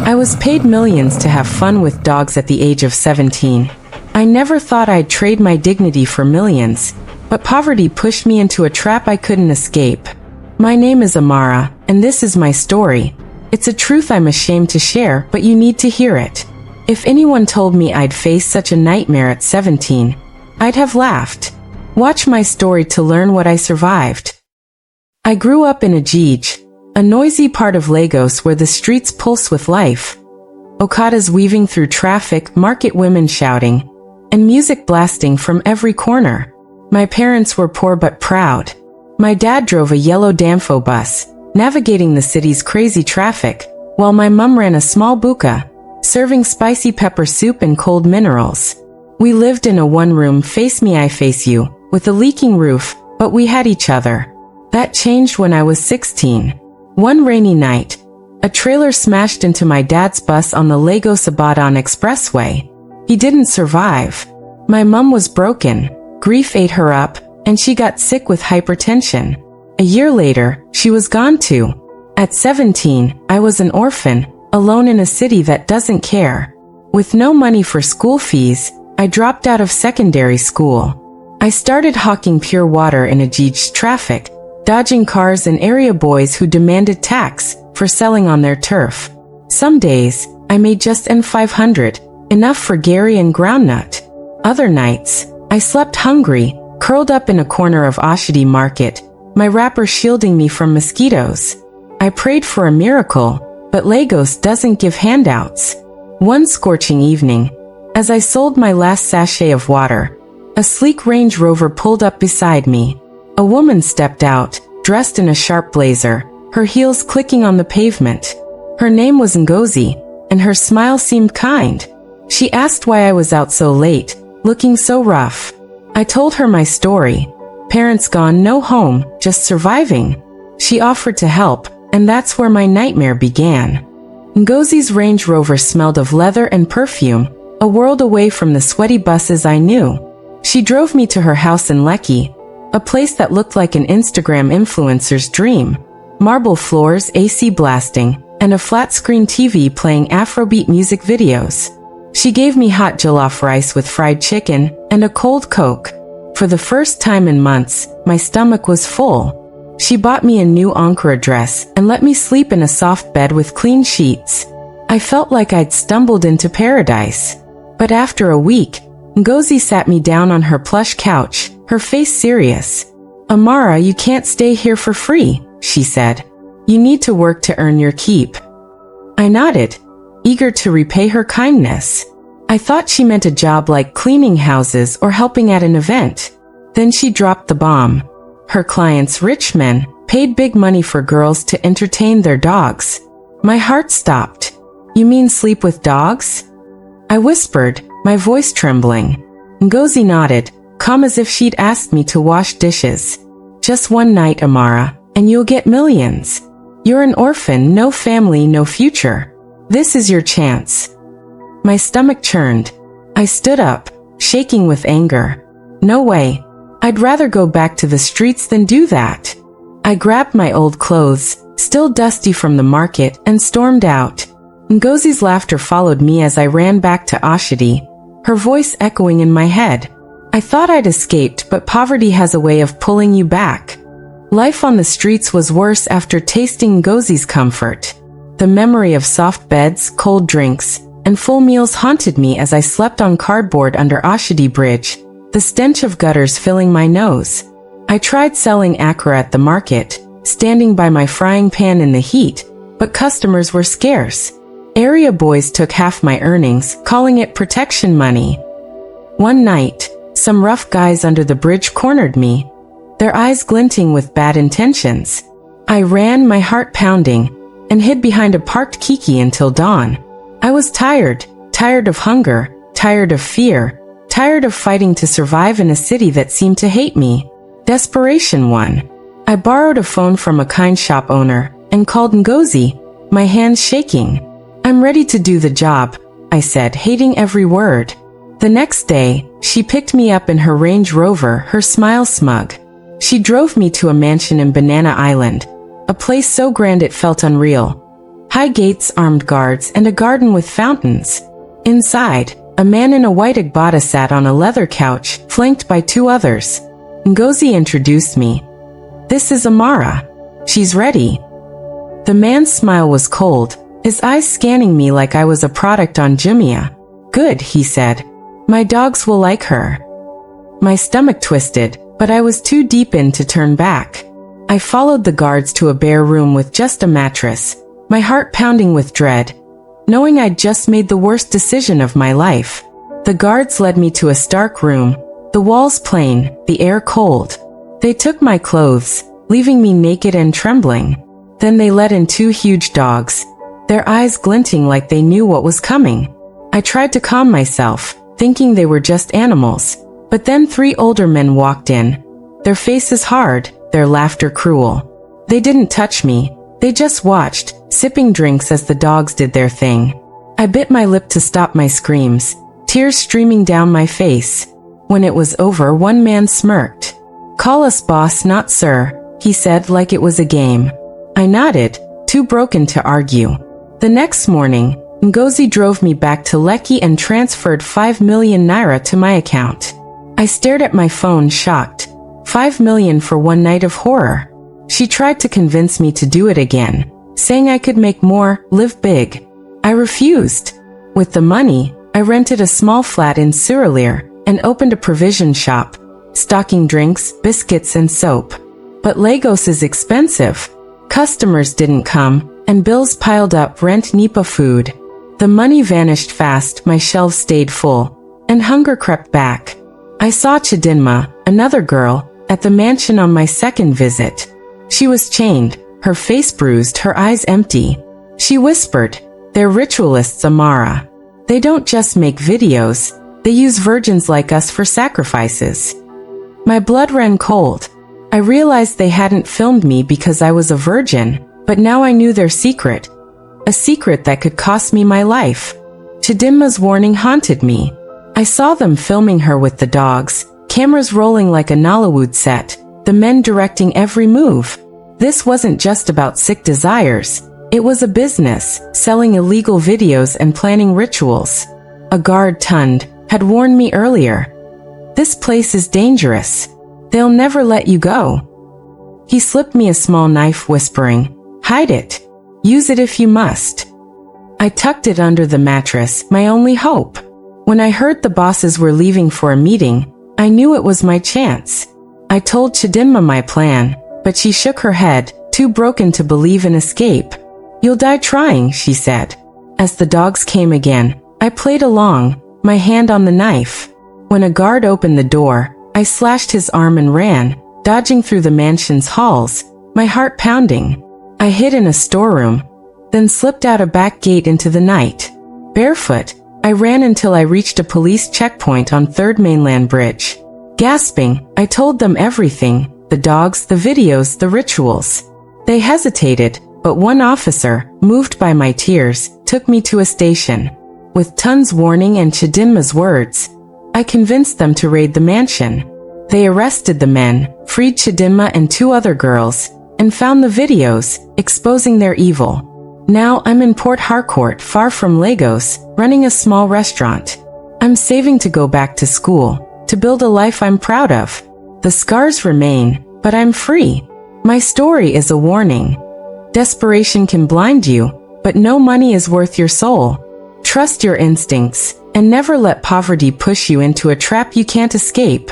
I was paid millions to have fun with dogs at the age of 17. I never thought I'd trade my dignity for millions, but poverty pushed me into a trap I couldn't escape. My name is Amara, and this is my story. It's a truth I'm ashamed to share, but you need to hear it. If anyone told me I'd face such a nightmare at 17, I'd have laughed. Watch my story to learn what I survived. I grew up in UCHE, a noisy part of Lagos where the streets pulse with life. Okadas weaving through traffic, market women shouting, and music blasting from every corner. My parents were poor but proud. My dad drove a yellow Danfo bus, navigating the city's crazy traffic, while my mum ran a small buka, serving spicy pepper soup and cold minerals. We lived in a one-room face me I face you, with a leaking roof, but we had each other. That changed when I was 16. One rainy night, a trailer smashed into my dad's bus on the Lagos-Ibadan Expressway. He didn't survive. My mum was broken, grief ate her up, and she got sick with hypertension. A year later, she was gone too. At 17, I was an orphan, alone in a city that doesn't care. With no money for school fees, I dropped out of secondary school. I started hawking pure water in UCHE's traffic, dodging cars and area boys who demanded tax for selling on their turf. Some days, I made just N500, enough for Gary and groundnut. Other nights, I slept hungry, curled up in a corner of Oshodi Market, my wrapper shielding me from mosquitoes. I prayed for a miracle, but Lagos doesn't give handouts. One scorching evening, as I sold my last sachet of water, a sleek Range Rover pulled up beside me. A woman stepped out, dressed in a sharp blazer, her heels clicking on the pavement. Her name was Ngozi, and her smile seemed kind. She asked why I was out so late, looking so rough. I told her my story. Parents gone, no home, just surviving. She offered to help, and that's where my nightmare began. Ngozi's Range Rover smelled of leather and perfume, a world away from the sweaty buses I knew. She drove me to her house in Lekki, a place that looked like an Instagram influencer's dream. Marble floors, AC blasting, and a flat-screen TV playing Afrobeat music videos. She gave me hot jollof rice with fried chicken and a cold Coke. For the first time in months, my stomach was full. She bought me a new Ankara dress and let me sleep in a soft bed with clean sheets. I felt like I'd stumbled into paradise. But after a week, Ngozi sat me down on her plush couch, her face serious. "Amara, you can't stay here for free," she said. "You need to work to earn your keep." I nodded, eager to repay her kindness. I thought she meant a job like cleaning houses or helping at an event. Then she dropped the bomb. Her clients, rich men, paid big money for girls to entertain their dogs. My heart stopped. "You mean sleep with dogs?" I whispered, my voice trembling. Ngozi nodded, calm as if she'd asked me to wash dishes. "Just one night, Amara, and you'll get millions. You're an orphan, no family, no future. This is your chance." My stomach churned. I stood up, shaking with anger. No way. I'd rather go back to the streets than do that. I grabbed my old clothes, still dusty from the market, and stormed out. Ngozi's laughter followed me as I ran back to Oshodi, her voice echoing in my head. I thought I'd escaped, but poverty has a way of pulling you back. Life on the streets was worse after tasting Ngozi's comfort. The memory of soft beds, cold drinks, and full meals haunted me as I slept on cardboard under Oshodi Bridge, the stench of gutters filling my nose. I tried selling akara at the market, standing by my frying pan in the heat, but customers were scarce. Area boys took half my earnings, calling it protection money. One night, some rough guys under the bridge cornered me, their eyes glinting with bad intentions. I ran, my heart pounding, and hid behind a parked Kiki until dawn. I was tired of hunger, tired of fear, tired of fighting to survive in a city that seemed to hate me. Desperation won. I borrowed a phone from a kind shop owner and called Ngozi, my hands shaking. "I'm ready to do the job," I said, hating every word. The next day, she picked me up in her Range Rover, her smile smug. She drove me to a mansion in Banana Island, a place so grand it felt unreal. High gates, armed guards, and a garden with fountains. Inside, a man in a white agbada sat on a leather couch, flanked by 2 others. Ngozi introduced me. "This is Amara. She's ready." The man's smile was cold, his eyes scanning me like I was a product on Jumia. "Good," he said. "My dogs will like her." My stomach twisted, but I was too deep in to turn back. I followed the guards to a bare room with just a mattress, my heart pounding with dread, knowing I'd just made the worst decision of my life. The guards led me to a stark room, the walls plain, the air cold. They took my clothes, leaving me naked and trembling. Then they let in 2 huge dogs, their eyes glinting like they knew what was coming. I tried to calm myself, thinking they were just animals, but then 3 older men walked in, their faces hard, their laughter cruel. They didn't touch me, they just watched, sipping drinks as the dogs did their thing. I bit my lip to stop my screams, tears streaming down my face. When it was over, one man smirked. "Call us boss, not sir," he said like it was a game. I nodded, too broken to argue. The next morning, Ngozi drove me back to Lekki and transferred 5 million naira to my account. I stared at my phone, shocked. 5 million for one night of horror. She tried to convince me to do it again, saying I could make more, live big. I refused. With the money, I rented a small flat in Surulere and opened a provision shop, stocking drinks, biscuits, and soap. But Lagos is expensive. Customers didn't come, and bills piled up, rent, NEPA, food. The money vanished fast, my shelves stayed full, and hunger crept back. I saw Chidinma, another girl, at the mansion on my second visit. She was chained, her face bruised, her eyes empty. She whispered, "They're ritualists, Amara. They don't just make videos, they use virgins like us for sacrifices." My blood ran cold. I realized they hadn't filmed me because I was a virgin, but now I knew their secret. A secret that could cost me my life. Chidinma's warning haunted me. I saw them filming her with the dogs, cameras rolling like a Nollywood set, the men directing every move. This wasn't just about sick desires. It was a business, selling illegal videos and planning rituals. A guard, Tund, had warned me earlier. "This place is dangerous. They'll never let you go." He slipped me a small knife, whispering, "Hide it. Use it if you must." I tucked it under the mattress, my only hope. When I heard the bosses were leaving for a meeting, I knew it was my chance. I told Chidinma my plan, but she shook her head, too broken to believe in escape. "You'll die trying," she said. As the dogs came again, I played along, my hand on the knife. When a guard opened the door, I slashed his arm and ran, dodging through the mansion's halls, my heart pounding. I hid in a storeroom, then slipped out a back gate into the night. Barefoot, I ran until I reached a police checkpoint on 3rd Mainland Bridge. Gasping, I told them everything, the dogs, the videos, the rituals. They hesitated, but one officer, moved by my tears, took me to a station. With Tund's warning and Chidinma's words, I convinced them to raid the mansion. They arrested the men, freed Chidinma and 2 other girls, and found the videos, exposing their evil. Now I'm in Port Harcourt, far from Lagos, running a small restaurant. I'm saving to go back to school, to build a life I'm proud of. The scars remain, but I'm free. My story is a warning. Desperation can blind you, but no money is worth your soul. Trust your instincts, and never let poverty push you into a trap you can't escape.